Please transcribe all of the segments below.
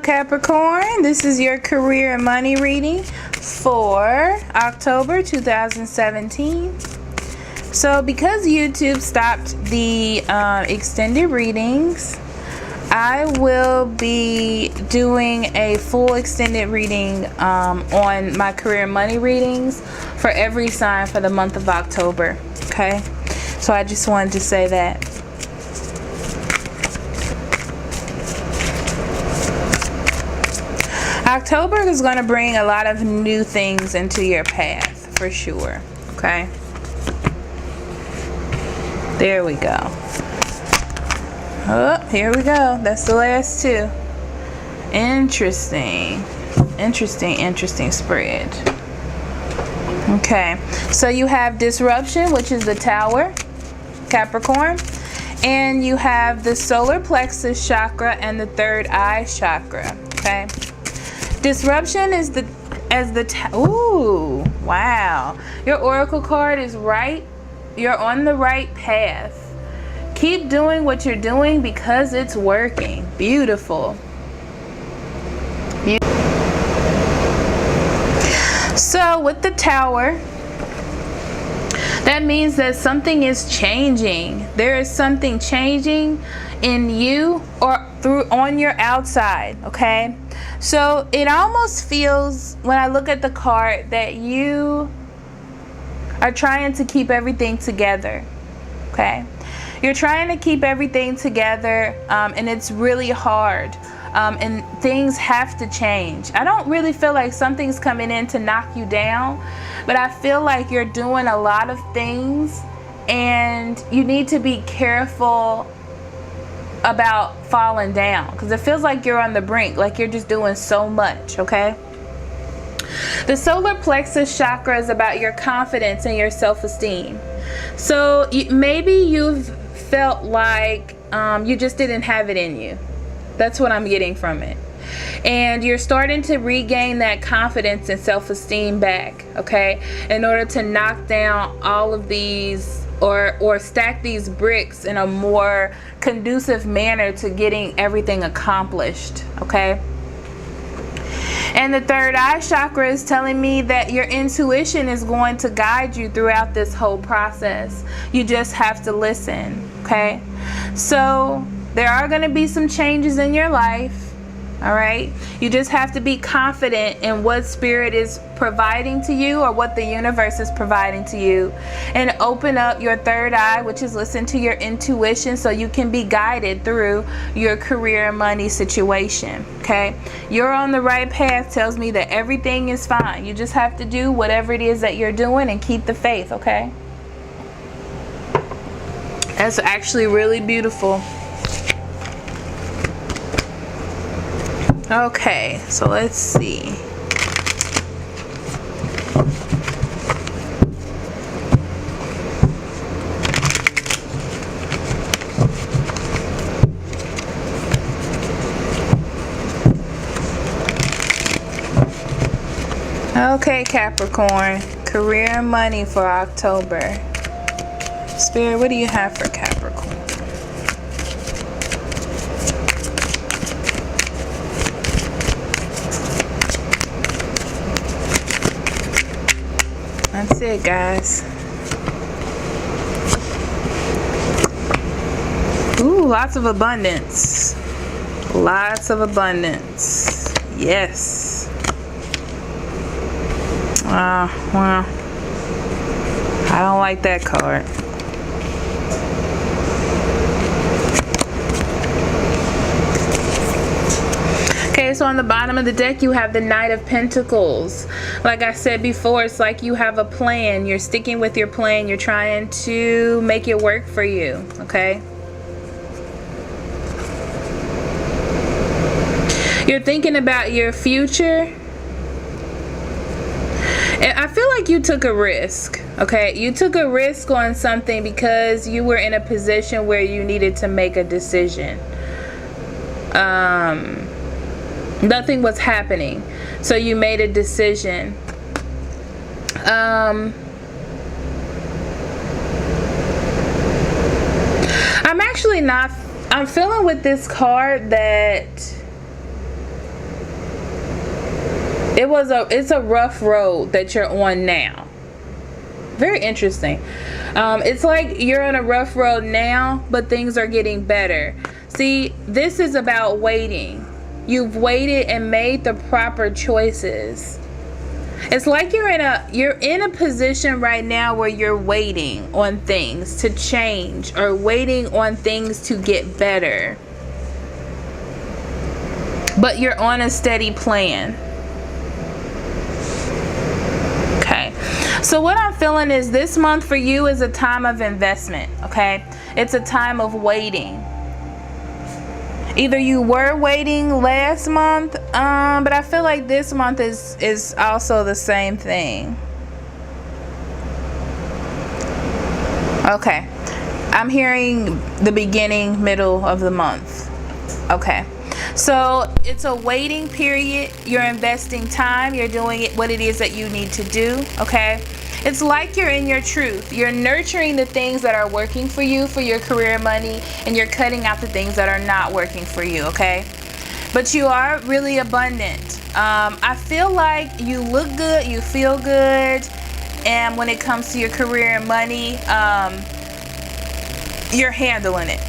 Capricorn, this is your career and money reading for October 2017. So because YouTube stopped the extended readings, I will be doing a full extended reading on my career and money readings for every sign for the month of October. Okay, so I just wanted to say that. October is going to bring a lot of new things into your path for sure. Okay, there we go. Oh, here we go. That's the last two. Interesting spread. Okay, so you have disruption, which is the Tower, Capricorn, and you have the solar plexus chakra and the third eye chakra. Okay, disruption is ooh, wow, your oracle card is right. You're on the right path. Keep doing what you're doing because it's working. Beautiful. So with the Tower, that means that something is changing. There is something changing in you or on your outside. Okay, so it almost feels, when I look at the card, that you are trying to keep everything together. Okay, you're trying to keep everything together, and it's really hard, and things have to change. I don't really feel like something's coming in to knock you down, but I feel like you're doing a lot of things and you need to be careful about falling down, because it feels like you're on the brink, like you're just doing so much. Okay, the solar plexus chakra is about your confidence and your self-esteem. So maybe you've felt like you just didn't have it in you. That's what I'm getting from it. And you're starting to regain that confidence and self-esteem back, okay, in order to knock down all of these or stack these bricks in a more conducive manner to getting everything accomplished. Okay, and the third eye chakra is telling me that your intuition is going to guide you throughout this whole process. You just have to listen. Okay, so there are going to be some changes in your life. All right, you just have to be confident in what spirit is providing to you, or what the universe is providing to you, and open up your third eye, which is listen to your intuition, so you can be guided through your career and money situation. Okay, you're on the right path. Tells me that everything is fine. You just have to do whatever it is that you're doing and keep the faith. Okay, that's actually really beautiful. Okay, so let's see. Okay, Capricorn, career and money for October. Spirit, what do you have for Capricorn? That's it, guys. Ooh, lots of abundance. Lots of abundance. Yes. Well, I don't like that card. Okay, so on the bottom of the deck you have the Knight of Pentacles. Like I said before, it's like you have a plan. You're sticking with your plan. You're trying to make it work for you. Okay, you're thinking about your future. And I feel like you took a risk. Okay, you took a risk on something because you were in a position where you needed to make a decision. Nothing was happening, so you made a decision. I'm actually not, I'm feeling with this card that It's a rough road that you're on now. Very interesting. It's like you're on a rough road now, but things are getting better. See, this is about waiting. You've waited and made the proper choices. It's like you're in a position right now where you're waiting on things to change or waiting on things to get better. But you're on a steady plan. Okay. So what I'm feeling is this month for you is a time of investment, okay? It's a time of waiting. Either you were waiting last month, but I feel like this month is also the same thing. Okay. I'm hearing the beginning, middle of the month. Okay. So it's a waiting period. You're investing time. You're doing what it is that you need to do. Okay. It's like you're in your truth. You're nurturing the things that are working for you, for your career, money, and you're cutting out the things that are not working for you, okay? But you are really abundant. I feel like you look good, you feel good, and when it comes to your career and money, you're handling it,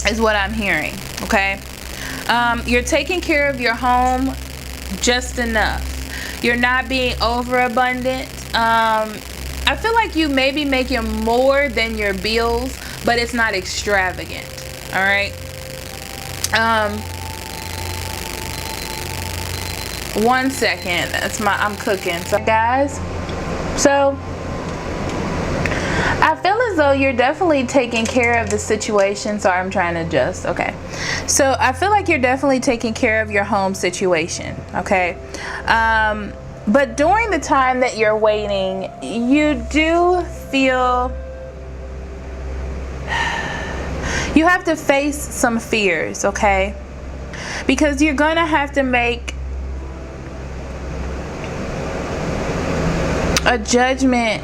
is what I'm hearing, okay? You're taking care of your home just enough. You're not being overabundant. I feel like you may be making more than your bills, but it's not extravagant. All right. One second. I'm cooking. So guys, so I feel as though you're definitely taking care of the situation. Sorry, I'm trying to adjust. Okay. So I feel like you're definitely taking care of your home situation. Okay. But during the time that you're waiting, you do feel you have to face some fears, okay? Because you're going to have to make a judgment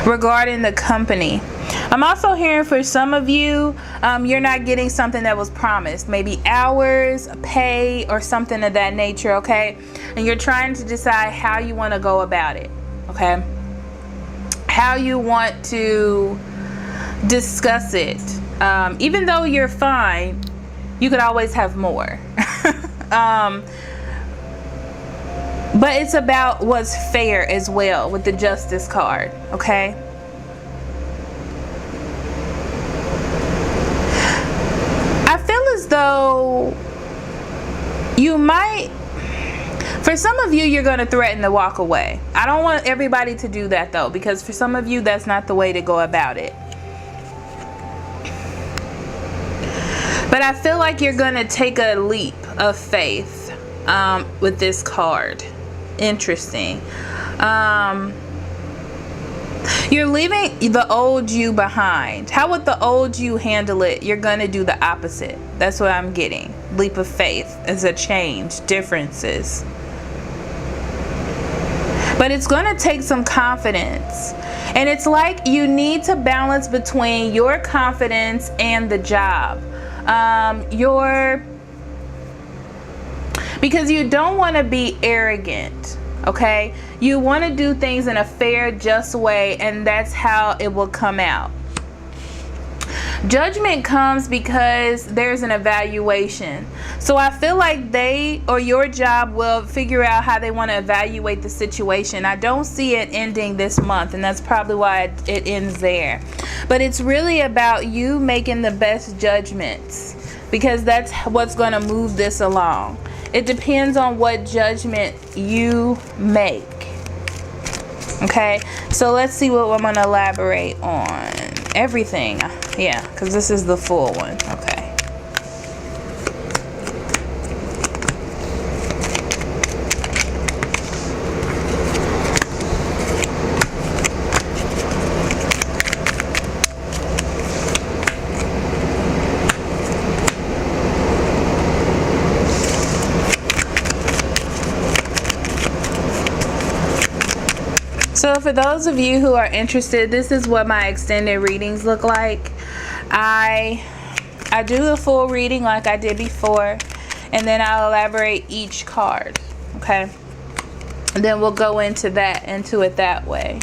regarding the company. I'm also hearing for some of you, you're not getting something that was promised, maybe hours, pay, or something of that nature, okay? And you're trying to decide how you want to go about it, okay? How you want to discuss it. Even though you're fine, you could always have more. But it's about what's fair as well with the Justice card, okay? Though you might, for some of you, you're going to threaten to walk away. I don't want everybody to do that though, because for some of you, that's not the way to go about it. But I feel like you're going to take a leap of faith with this card. Interesting. You're leaving the old you behind. How would the old you handle it? You're going to do the opposite. That's what I'm getting. Leap of faith is a change, differences. But it's going to take some confidence. And it's like you need to balance between your confidence and the job. Because you don't want to be arrogant. Okay, you want to do things in a fair, just way, and that's how it will come out. Judgment comes because there's an evaluation. So I feel like they or your job will figure out how they want to evaluate the situation. I don't see it ending this month, and that's probably why it ends there. But it's really about you making the best judgments, because that's what's going to move this along. It depends on what judgment you make. Okay, so let's see what I'm going to elaborate on. Everything. Yeah, because this is the full one. Okay. So for those of you who are interested, this is what my extended readings look like. I do the full reading like I did before, and then I'll elaborate each card, okay? And then we'll go into it that way.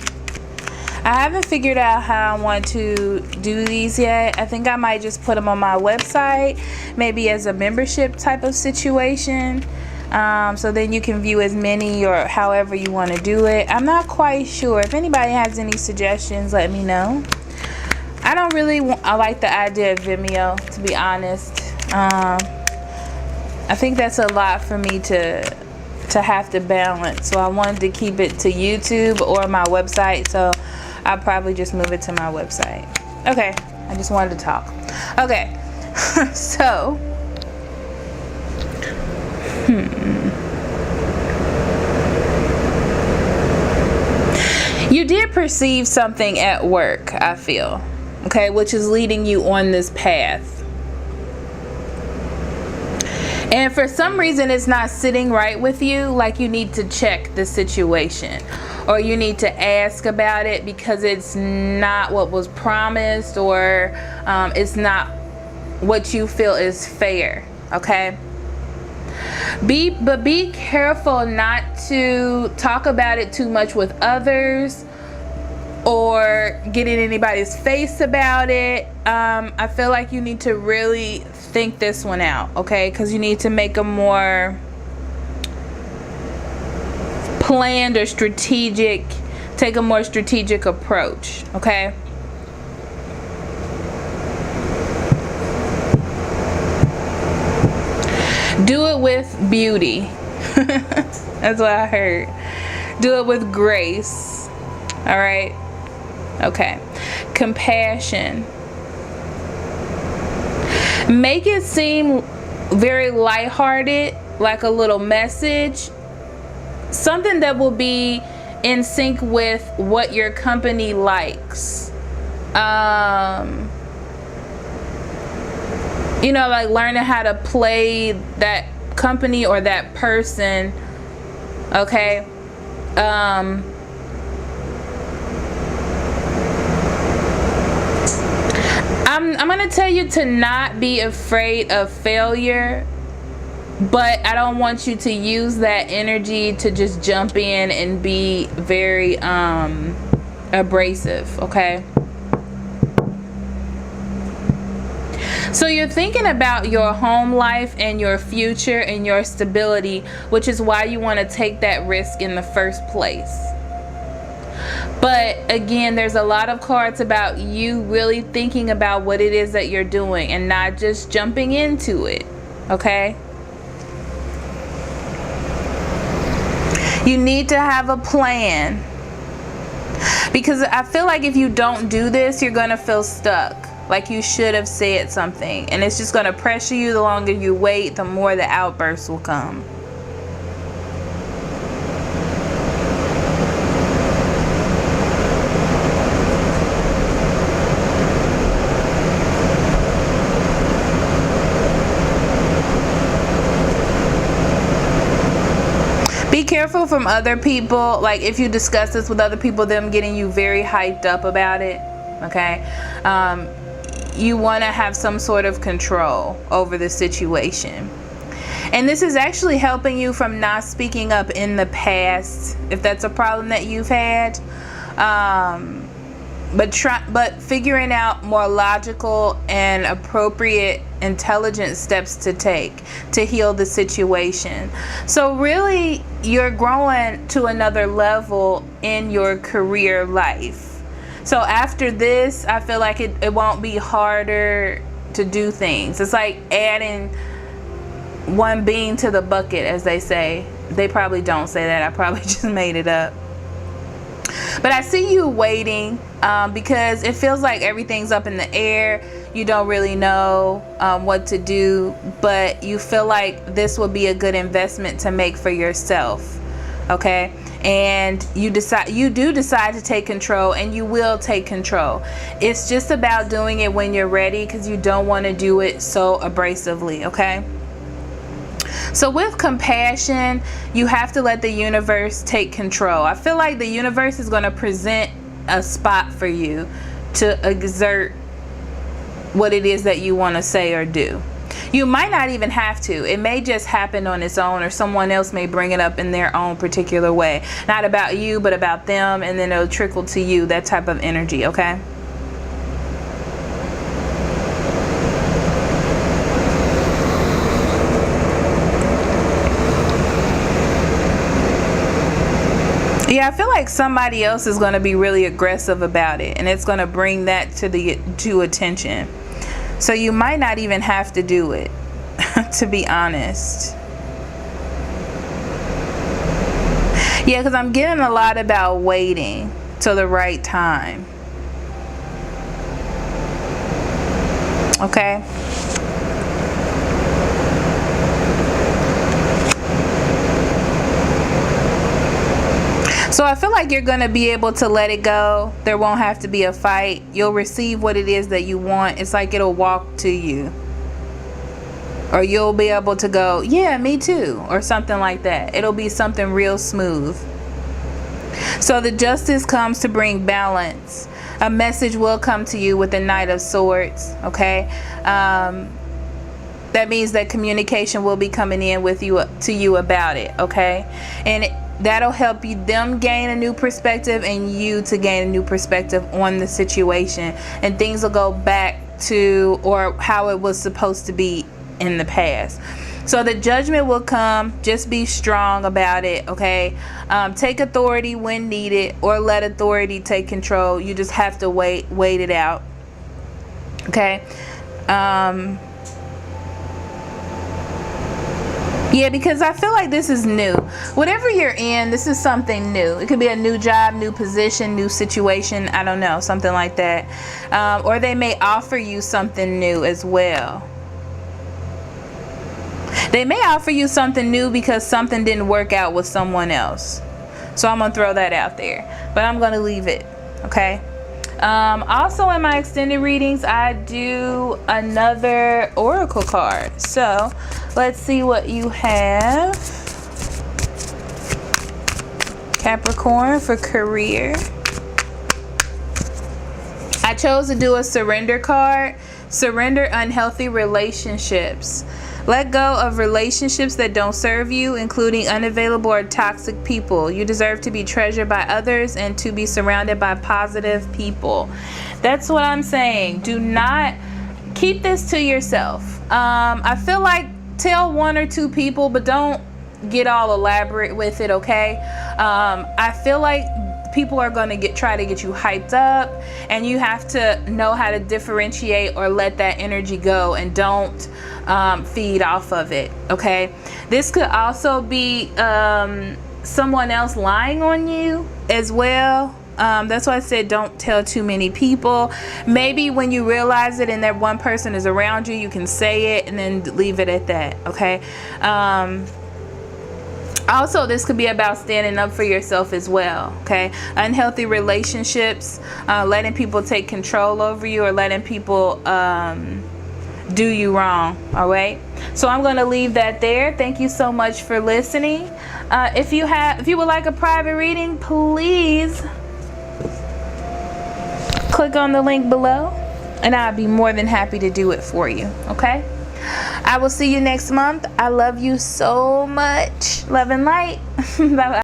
I haven't figured out how I want to do these yet. I think I might just put them on my website, maybe as a membership type of situation. So then you can view as many or however you want to do it. I'm not quite sure. If anybody has any suggestions, let me know. I don't really I like the idea of Vimeo, to be honest. I think that's a lot for me to have to balance. So I wanted to keep it to YouTube or my website. So I'll probably just move it to my website. Okay, I just wanted to talk. Okay, so you did perceive something at work, I feel, okay, which is leading you on this path. And for some reason it's not sitting right with you, like you need to check the situation, or you need to ask about it because it's not what was promised, or it's not what you feel is fair, okay? But be careful not to talk about it too much with others or get in anybody's face about it. I feel like you need to really think this one out, okay? Because you need to make a more planned or take a more strategic approach, okay? Do it with beauty. That's what I heard. Do it with grace. All right. Okay. Compassion. Make it seem very lighthearted, like a little message. Something that will be in sync with what your company likes. You know, like learning how to play that company or that person, okay? I'm gonna tell you to not be afraid of failure, but I don't want you to use that energy to just jump in and be very abrasive, okay? So you're thinking about your home life and your future and your stability, which is why you want to take that risk in the first place. But again, there's a lot of cards about you really thinking about what it is that you're doing and not just jumping into it, okay? You need to have a plan, because I feel like if you don't do this, you're going to feel stuck. Like you should have said something, and it's just going to pressure you. The longer you wait, the more the outbursts will come. Be careful from other people. Like if you discuss this with other people, them getting you very hyped up about it, okay? You want to have some sort of control over the situation. And this is actually helping you from not speaking up in the past, if that's a problem that you've had. But figuring out more logical and appropriate, intelligent steps to take to heal the situation. So really, you're growing to another level in your career life. So after this, I feel like it won't be harder to do things. It's like adding one bean to the bucket, as they say. They probably don't say that. I probably just made it up. But I see you waiting because it feels like everything's up in the air. You don't really know what to do, but you feel like this will be a good investment to make for yourself, okay? And you do decide to take control, and you will take control. It's just about doing it when you're ready, because you don't want to do it so abrasively, okay? So with compassion, you have to let the universe take control. I feel like the universe is going to present a spot for you to exert what it is that you want to say or do. You might not even have to. It may just happen on its own, or someone else may bring it up in their own particular way. Not about you, but about them, and then it'll trickle to you, that type of energy, okay? Yeah, I feel like somebody else is going to be really aggressive about it, and it's going to bring that to attention. So you might not even have to do it, to be honest. Yeah, because I'm getting a lot about waiting till the right time. Okay? So I feel like you're going to be able to let it go. There won't have to be a fight. You'll receive what it is that you want. It's like it'll walk to you. Or you'll be able to go, yeah, me too. Or something like that. It'll be something real smooth. So the Justice comes to bring balance. A message will come to you with the Knight of Swords. Okay? That means that communication will be coming in with you to you about it. Okay? And that'll help them gain a new perspective, and you to gain a new perspective on the situation, and things will go back to or how it was supposed to be in the past. So the judgment will come. Just be strong about it, okay? Take authority when needed, or let authority take control. You just have to wait it out, okay? Yeah, because I feel like this is new. Whatever you're in, this is something new. It could be a new job, new position, new situation. I don't know, something like that. Or they may offer you something new as well. They may offer you something new because something didn't work out with someone else. So I'm going to throw that out there. But I'm going to leave it, okay? Also in my extended readings, I do another oracle card. So let's see what you have. Capricorn for career. I chose to do a surrender card. Surrender unhealthy relationships. Let go of relationships that don't serve you, including unavailable or toxic people. You deserve to be treasured by others and to be surrounded by positive people. That's what I'm saying. Do not keep this to yourself. I feel like tell one or two people, but don't get all elaborate with it, okay? I feel like people are going to try to get you hyped up, and you have to know how to differentiate or let that energy go, and don't feed off of it, okay? This could also be someone else lying on you as well. That's why I said don't tell too many people. Maybe when you realize it and that one person is around you, you can say it and then leave it at that, okay? Also, this could be about standing up for yourself as well, okay? Unhealthy relationships, letting people take control over you, or letting people do you wrong, all right? So I'm going to leave that there. Thank you so much for listening. If you would like a private reading, please click on the link below, and I'll be more than happy to do it for you, okay? I will see you next month. I love you so much. Love and light. Bye-bye.